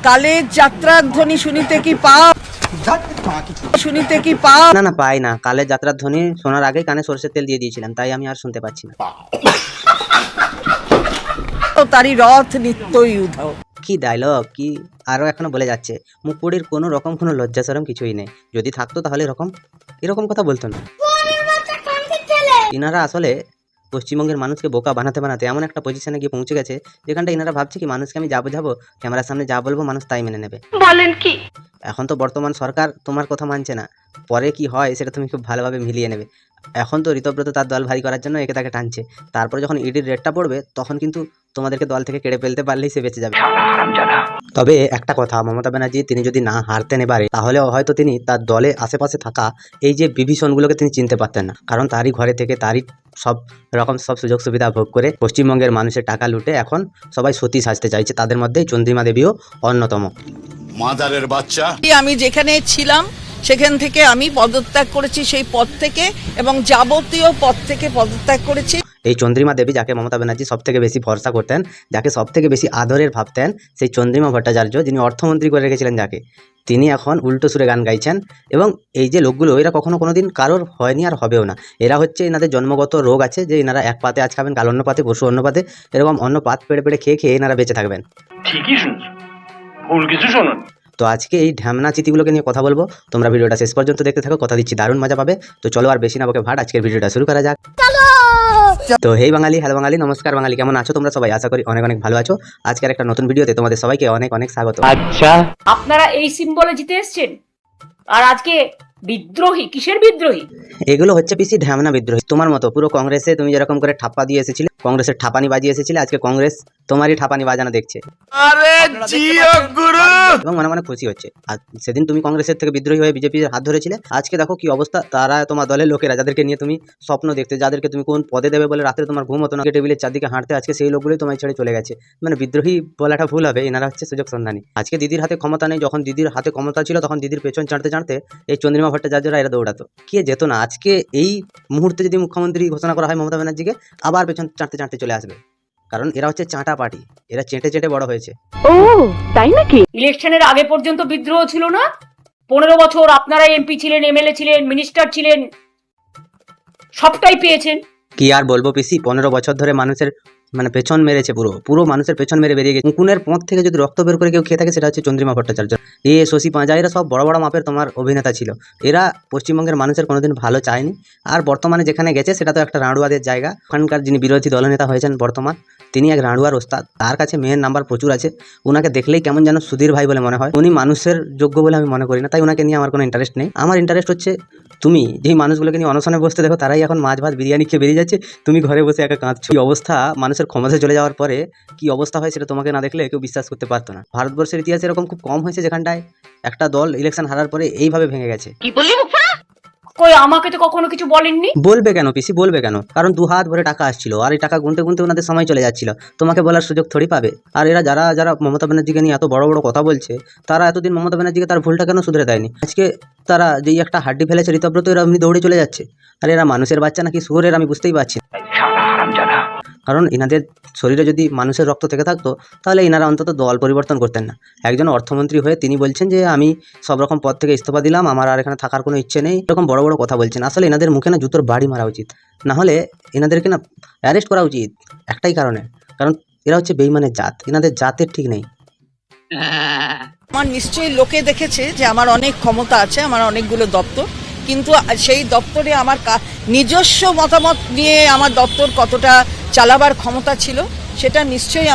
কালের যাত্রার ধ্বনি শুনিতে কি পাও? শুনিতে কি পাও? না না পাই না। কালের যাত্রার ধ্বনি শোনার আগেই কানে সরষের তেল দিয়ে দিয়েছিলাম, তাই আমি আর শুনতে পাচ্ছি না। তারি রথ নিত্যই উধাও। কি ডায়লগ, কি আরো এখনো বলে যাচ্ছে। মুখপুরীর কোনো রকম কোনো লজ্জা শরম কিছুই নেই। যদি থাকতো তাহলে এরকম কথা বলতো না। ইনারা আসলে পশ্চিমবঙ্গের মানুষকে বোকা বানাতে বানাতে এমন একটা পজিশনে গিয়ে পৌঁছে গেছে, যেখানটা ইনারা ভাবছে কি মানুষকে আমি যা বোঝাবো, ক্যামেরার সামনে যা বলবো মানুষ তাই মেনে নেবে। বলেন কি? এখন তো বর্তমান সরকার তোমার কথা মানছে না, পরে কি হয় সেটা তুমি খুব ভালোভাবে মিলিয়ে নেবে। এখন তো ঋতব্রত তার দল ভারী করার জন্য একে তাকে টানছে, তারপরে যখন ইডির রেটটা পড়বে তখন কিন্তু তোমাদেরকে দল থেকে কেড়ে ফেলতে পারলেই সে বেঁচে যাবে। তবে একটা কথা, মমতা ব্যানার্জি তিনি যদি না হারতেন এবারে, তাহলে হয়তো তিনি তার দলে আশেপাশে থাকা এই যে বিভীষণগুলোকে তিনি চিনতে পারতেন না। কারণ তারই ঘরে থেকে তারই সব রকম সুযোগ সুবিধা ভোগ করে পশ্চিমবঙ্গের মানুষের টাকা লুটে এখন সবাই সতী সাজতে চাইছে। তাদের মধ্যে চন্দ্রিমা দেবীও অন্যতম। মাদারের বাচ্চা। আমি যেখানে ছিলাম সেখান থেকে আমি পদত্যাগ করেছি, সেই পদ থেকে, এবং যাবতীয় পদ থেকে পদত্যাগ করেছি। এই চন্দ্রিমা দেবী, যাকে মমতা ব্যানার্জি সব থেকে বেশি ভরসা করতেন, যাকে সব থেকে বেশি আদরের ভাবতেন, সেই চন্দ্রিমা ভট্টাচার্য, যিনি অর্থমন্ত্রী করে রেখেছিলেন যাকে, তিনি এখন উল্টো সুরে গান গাইছেন। এবং এই যে লোকগুলো, এরা কখনো কোনোদিন কারোর হয়নি আর হবেও না। এরা হচ্ছে, এনাদের জন্মগত রোগ আছে যে এনারা এক পাতে আজ খাবেন, কাল অন্য পাতে, পরশু অন্য পাতে, এরকম অন্য পাত পেড়ে পেড়ে খেয়ে খেয়ে এনারা বেঁচে থাকবেন। ঠিকই শুনছো, ভুল কিছু শোনো। তো আজকে এই ঢ্যামনা চিতিগুলোকে নিয়ে কথা বলবো। তোমরা ভিডিওটা শেষ পর্যন্ত দেখতে থাকো, কথা দিচ্ছি দারুণ মজা পাবে। তো চলো আর বেশি না বকে ভাট, আজকের ভিডিওটা শুরু করা যাক। তো হেই বাঙালি, হ্যালো বাঙালি, নমস্কার বাঙালি, কেমন আছো তোমরা সবাই? আশা করি অনেক অনেক ভালো আছো। আজকের একটা নতুন ভিডিওতে তোমাদের সবাইকে অনেক অনেক স্বাগত। আচ্ছা, আপনারা এই সিম্বলে জিতে এসেছেন, আর আজকে বিদ্রোহী, কিসের বিদ্রোহী? এগুলো হচ্ছে পিসি ঢ্যামনা বিদ্রোহী। তোমার মতো পুরো কংগ্রেসে তুমি যেরকম করে ঠাপ্পা দিয়ে এসেছিলে, কংগ্রেসের ঠাপানি বাজিয়ে এসেছিলে, আজকে কংগ্রেস তোমারই ঠাপানি বাজানো দেখছে এবং মনে মনে খুশি হচ্ছে। আর সেদিন তুমি কংগ্রেসের থেকে বিদ্রোহী হয়ে বিজেপির হাত ধরেছিলে, আজকে দেখো কি অবস্থা। তারা তোমার দলের লোকেরা, যাদেরকে নিয়ে তুমি স্বপ্ন দেখতে, যাদেরকে তুমি কোন পদে দেবে বলে রাত্রে তোমার ঘুম হতো না, টেবিলের চারদিকে হাঁটতে, আজকে সেই লোকগুলোই তোমায় ছেড়ে চলে গেছে। মানে বিদ্রোহী বলাটা ভুল হবে, এনারা হচ্ছে সুযোগ সন্ধানী। আজকে দিদির হাতে ক্ষমতা নেই, যখন দিদির হাতে ক্ষমতা ছিল তখন দিদির পেছন চাঁটতে চাঁটতে এই চন্দ্রিমা ভট্টাচার্যরা এরা দৌড়াতো, কে যেত না। আজকে এই মুহূর্তে যদি মুখ্যমন্ত্রী ঘোষণা করা হয় মমতা ব্যানার্জিকে, আবার পেছন চাঁটতে চাঁটতে চলে আসবে। কারণ এরা হচ্ছে চাঁটা পার্টি, এরা চেটে চেটে বড় হয়েছে। ও তাই নাকি? ইলেকশনের আগে পর্যন্ত বিদ্রোহ ছিল না? 15 বছর আপনারা এমপি ছিলেন, এমএলএ ছিলেন, মিনিস্টার ছিলেন, সবটাই পেয়েছেন। কি আর বলবো পিসি, 15 বছর ধরে মানুষের পেছন মেরেছে, পুরো মানুষের পেছন মেরে বেরিয়ে গেছে। উকুনের পথ থেকে যদি রক্ত বের করে কেউ খেয়ে থাকে, সেটা হচ্ছে চন্দ্রিমা ভট্টাচার্য। শশী পাঁজা, এরা সব বড় বড় মাপের তোমার অভিনেতা ছিল। এরা পশ্চিমবঙ্গের মানুষের কোনোদিন ভালো চায়নি। আর বর্তমানে যেখানে গেছে সেটা তো একটা রাঁড়ুয়াদের জায়গা। ওখানকার যিনি বিরোধী দলনেতা হয়েছেন বর্তমান, তিনি এক রাঁড়ুয়ার ওস্তাদ। তার কাছে মেয়ের নাম্বার প্রচুর আছে। ওনাকে দেখলেই কেমন যেন সুধীর ভাই বলে মনে হয়। উনি মানুষের যোগ্য বলে আমি মনে করি না, তাই ওনাকে নিয়ে আমার কোনো ইন্টারেস্ট নেই। আমার ইন্টারেস্ট হচ্ছে তুমি যেই মানুষগুলোকে নিয়ে অনশনে বসতে দেখো, তারাই এখন মাছ ভাত বিরিয়ানি খেয়ে বেরিয়ে যাচ্ছে, তুমি ঘরে বসে একা কাঁদছো। এই অবস্থা মানুষের ক্ষমতায় চলে যাওয়ার পরে কি অবস্থা হয় সেটা তোমাকে না দেখলে কেউ বিশ্বাস করতে পারতো না। ভারতবর্ষের ইতিহাসে এরকম খুব কম হয়েছে যেখানটায় একটা দল ইলেকশন হারার পরে এইভাবে ভেঙে গেছে। কি বললি মুখা? কই, আমাকে তো কখনো কিছু বলেননি। বলবে কেন পিসি, বলবে কেন? কারণ 2 হাত ভরে টাকা আসছিল, আর এই টাকা গুনতে গুনতে ওনাদের সময় চলে যাচ্ছিল। তোমাকে বলার সুযোগ থোড়ি পাবে। আর এরা যারা যারা মমতা ব্যানার্জিকে নিয়ে এত বড় বড় কথা বলছে, তারা এতদিন মমতা ব্যানার্জিকে তার ভুলটা কেন শুধরে দেয়নি? আজকে তারা যেই একটা হাড্ডি ফেলেছে ঋতব্রত, এরা এমনি দৌড়ে চলে যাচ্ছে। আর এরা মানুষের বাচ্চা নাকি শুয়োরের, আমি বুঝতেই পারছি না। কারণ এনাদের শরীরে যদি মানুষের রক্ত থেকে থাকতো, তাহলে এনারা অন্তত দল পরিবর্তন করতেন না। একজন অর্থমন্ত্রী হয়ে তিনি বলছেন যে আমি সব রকম পদ থেকে ইস্তফা দিলাম, আমার আর এখানে থাকার কোনো ইচ্ছে নেই, এরকম বড় বড় কথা বলছেন। আসলে এনাদের মুখে না জুতোর বাড়ি মারা উচিত, না হলে এনাদেরকে না অ্যারেস্ট করা উচিত। একটাই কারণে, কারণ এরা হচ্ছে বেইমানের জাত, এনাদের জাতের ঠিক নেই। আমার নিশ্চয়ই লোকে দেখেছে যে আমার অনেক ক্ষমতা আছে, আমার অনেকগুলো দপ্তর, কিন্তু সেই দপ্তরে আমার নিজস্ব মতামত নিয়ে আমার দপ্তর কতটা চালাবার ক্ষমতা ছিল, সেটা নিশ্চয়ই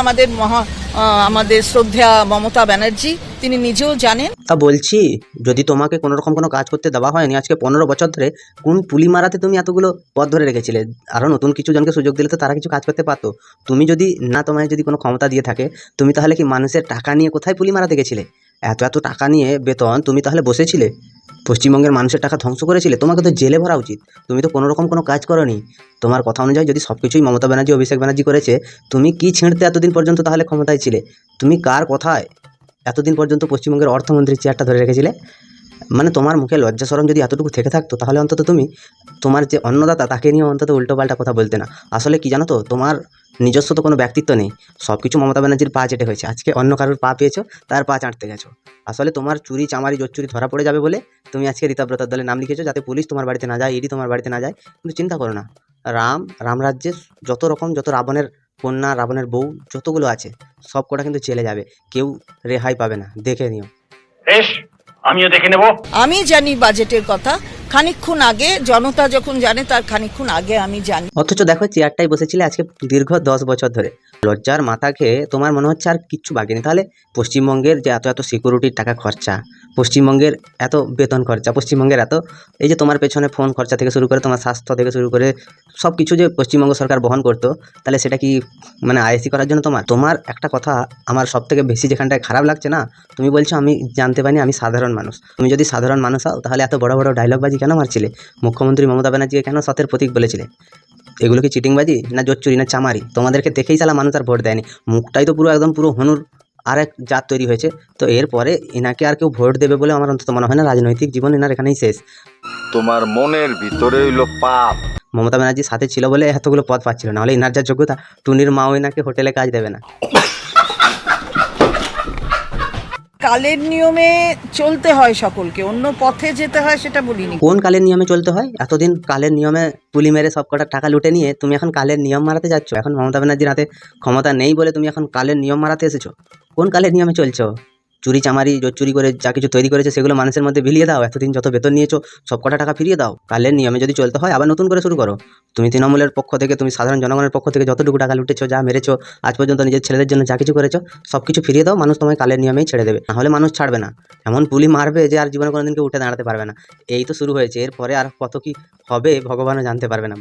আমাদের শ্রদ্ধা মমতা ব্যানার্জি তিনি নিজেও জানেন। তা বলছি, যদি তোমাকে কোনো রকম কোনো কাজ করতে দেওয়া হয়নি আজকে 15 বছর ধরে, কোন পুলি মারাতে তুমি এতগুলো পদ ধরে রেখেছিলে? আরও নতুন কিছু জনকে সুযোগ দিলে তো তারা কিছু কাজ করতে পারতো। তুমি যদি না, তোমায় যদি কোনো ক্ষমতা দিয়ে থাকে, তুমি তাহলে কি মানুষের টাকা নিয়ে কোথায় পুলি মারাতে গেছিলে? এত এত টাকা নিয়ে বেতন, তুমি তাহলে বসেছিলে? পশ্চিমবঙ্গের মানুষের টাকা ধ্বংস করেছিলে? তোমাকে তো জেলে ভরা উচিত। তুমি তো কোনো রকম কোনো কাজ করোনি। তোমার কথা অনুযায়ী যদি সব কিছুই মমতা ব্যানার্জি, অভিষেক ব্যানার্জি করেছে, তুমি কি ছিঁড়তে এতদিন পর্যন্ত তাহলে ক্ষমতায় ছিলে? তুমি কার কথায় এতদিন পর্যন্ত পশ্চিমবঙ্গের অর্থমন্ত্রীর চেয়ারটা ধরে রেখেছিলে? মানে তোমার মুখে লজ্জা শরম যদি এতটুকু থেকে থাকতো তাহলে অন্তত তুমি তোমার যে অন্নদাতা তাকে নিয়ে অন্তত উল্টোপাল্টা কথা বলতে না। আসলে কি জানো তো, তোমার নিজস্ব তো কোনো ব্যক্তিত্ব নেই, সব কিছু মমতা ব্যানার্জির পা চেটে হয়েছে। আজকে অন্য কারোর পা পেয়েছো, তার পা চাটতে গেছো। আসলে তোমার চুরি চামারি জোচ্চুরি ধরা পড়ে যাবে বলে তুমি আজকে রীতাব্রতর দলে নাম লিখেছো, যাতে পুলিশ তোমার বাড়িতে না যায়, ইডি তোমার বাড়িতে না যায়। কিন্তু চিন্তা করো না, রামরাজ্যে যত রাবণের কন্যা, রাবণের বউ যতগুলো আছে সব কটা কিন্তু জেলে যাবে, কেউ রেহাই পাবে না, দেখে নিও। বেশ, আমিও দেখে নেব। আমি জানি বাজেটের কথা, খানিকক্ষণ আগে, জনতা যখন জানে তার খানিকক্ষণ আগে আমি জানি। অথচ দেখো চেয়ারটাই বসেছিলে আজকে দীর্ঘ 10 বছর ধরে। লজ্জার মাথা খেয়ে তোমার মনে হচ্ছে আর কিচ্ছু বাকি নেই। তাহলে পশ্চিমবঙ্গের যে এত এত সিকিউরিটির টাকা খরচা, পশ্চিমবঙ্গের এত বেতন খরচা, পশ্চিমবঙ্গের এত এই যে তোমার পেছনে ফোন খরচা থেকে শুরু করে তোমার স্বাস্থ্য থেকে শুরু করে সব কিছু যে পশ্চিমবঙ্গ সরকার বহন করতো, তাহলে সেটা কি মানে আইএসি করার জন্য তোমার একটা কথা আমার সব থেকে বেশি যেখানটায় খারাপ লাগছে না, তুমি বলছো আমি জানতে পারিনি আমি সাধারণ মানুষ। তুমি যদি সাধারণ মানুষ হও তাহলে এত বড় বড় ডায়লগবাজি কেন মারছিলে? মুখ্যমন্ত্রী মমতা ব্যানার্জিকে কেন সতের প্রতীক বলেছিলে? এগুলো কি চিটিংবাজি না জোচ্চুরি না চামারি? তোমাদেরকে দেখেই সালা মানুষ আর ভোট দেয়নি। মুখটাই তো পুরো একদম পুরো হনুর আর এক জাত তৈরি হয়েছে। তো এরপরে এনাকে আর কেউ ভোট দেবে বলে আমার অন্তত মনে হয় না। রাজনৈতিক জীবন এনার এখানেই শেষ। তোমার মনের ভিতরে হইল পাপ। মমতা ব্যানার্জির সাথে ছিল বলে এতগুলো পদ পাচ্ছিল, নাহলে এনার যা যোগ্যতা, টুনির মাও এনাকে হোটেলে কাজ দেবে না। কালের নিয়মে চলতে হয় সকলকে, অন্য পথে যেতে হয় সেটা বলিনি। কোন কালের নিয়মে চলতে হয়? এতদিন কালের নিয়মে তুলি মেরে সব কটা টাকা লুটে নিয়ে তুমি এখন কালের নিয়ম মারাতে যাচ্ছ। এখন মমতা ব্যানার্জির হাতে ক্ষমতা নেই বলে তুমি এখন কালের নিয়ম মারাতে এসেছো। কোন কালের নিয়মে চলছো? চুরি চামারি চুরি করে যা কিছু তৈরি করেছে সেগুলো মানুষের মধ্যে বিলিয়ে দাও। এতদিন যত বেতন নিয়েছো সব কটা টাকা ফিরিয়ে দাও। কালের নিয়মে যদি চলতে হয় আবার নতুন করে শুরু করো। তুমি তৃণমূলের পক্ষ থেকে, তুমি সাধারণ জনগণের পক্ষ থেকে যতটুকু টাকা লুটেছো, যা মেরেছো আজ পর্যন্ত নিজের ছেলেদের জন্য যা কিছু করেছো সব কিছু ফিরিয়ে দাও। মানুষ তোমায় কালের নিয়মেই ছেড়ে দেবে, নাহলে মানুষ ছাড়বে না। এমন পুলি মারবে যে আর জীবনে কোনোদিনকে উঠে দাঁড়াতে পারবে না। এই তো শুরু হয়েছে, এরপরে আর কত কি হবে ভগবানও জানতে পারবে না।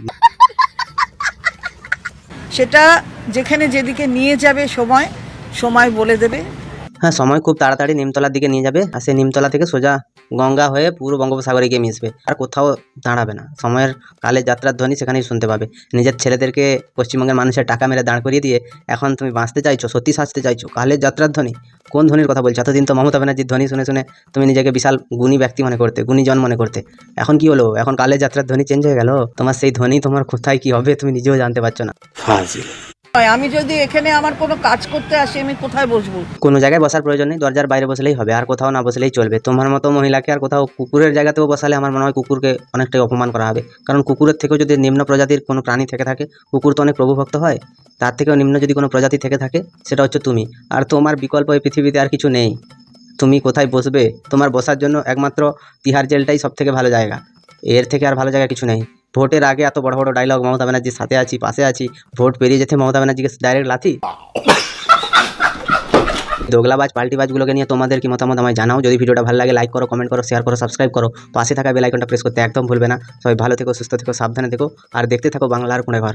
সেটা যেখানে যেদিকে নিয়ে যাবে সময় সময় বলে দেবে। হ্যাঁ, সময় খুব তাড়াতাড়ি নিমতলার দিকে নিয়ে যাবে, আর সেই নিমতলা থেকে সোজা গঙ্গা হয়ে পুরো বঙ্গোপসাগরে গিয়ে মিশবে, আর কোথাও দাঁড়াবে না। সময়ের কালে যাত্রার ধ্বনি সেখানেই শুনতে পাবে। নিজের ছেলেদেরকে পশ্চিমবঙ্গের মানুষের টাকা মেরে দাঁড় করিয়ে দিয়ে এখন তুমি বাঁচতে চাইছো, সত্যি সাজতে চাইছো। কালের যাত্রার ধ্বনি? কোন ধ্বনির কথা বলছো? এতদিন তো মমতা ব্যানার্জির ধ্বনি শুনে শুনে তুমি নিজেকে বিশাল গুণী ব্যক্তি মনে করতে, গুণীজন মনে করতে। এখন কি হলো? এখন কালের যাত্রার ধ্বনি চেঞ্জ হয়ে গেল। তোমার সেই ধ্বনি তোমার কোথায় কি হবে তুমি নিজেও জানতে পারছো না। আমি যদি এখানে আমার কোনো কাজ করতে আসি, আমি কোথায় বসবো? কোনো জায়গায় বসার প্রয়োজন নেই, দরজার বাইরে বসলেই হবে, আর কোথাও না বসলেই চলবে। তোমার মতো মহিলাকে আর কোথাও কুকুরের জায়গাতেও বসালে আমার মনে হয় কুকুরকে অনেকটাই অপমান করা হবে। কারণ কুকুরের থেকেও যদি নিম্ন প্রজাতির কোনো প্রাণী থেকে থাকে, কুকুর তো অনেক প্রভুভক্ত হয়, তার থেকেও নিম্ন যদি কোনো প্রজাতি থেকে থাকে সেটা হচ্ছে তুমি। আর তোমার বিকল্প এই পৃথিবীতে আর কিছু নেই। তুমি কোথায় বসবে? তোমার বসার জন্য একমাত্র তিহার জেলটাই সব থেকে ভালো জায়গা, এর থেকে আর ভালো জায়গা কিছু নেই। ভোটের আগে এত বড় বড় ডায়লগ, মমতা ব্যানার্জির সাথে আছি, পাশে আছি, ভোট পেরিয়ে যেতে মমতা ব্যানার্জিকে ডাইরেক্ট লাথি। দোগলাবাজ পাল্টিবাজগুলোকে নিয়ে তোমাদের কি মতামত আমায় জানাও। যদি ভিডিওটা ভালো লাগে লাইক করো, কমেন্ট করো, শেয়ার করো, সাবস্ক্রাইব করো, পাশে থাকা বেল আইকনটা প্রেস করতে একদম ভুলবে না। সবাই ভালো থেকো, সুস্থ থেকো, সাবধানে থেকো, আর দেখতে থাকো বাংলার কোণে ঘর।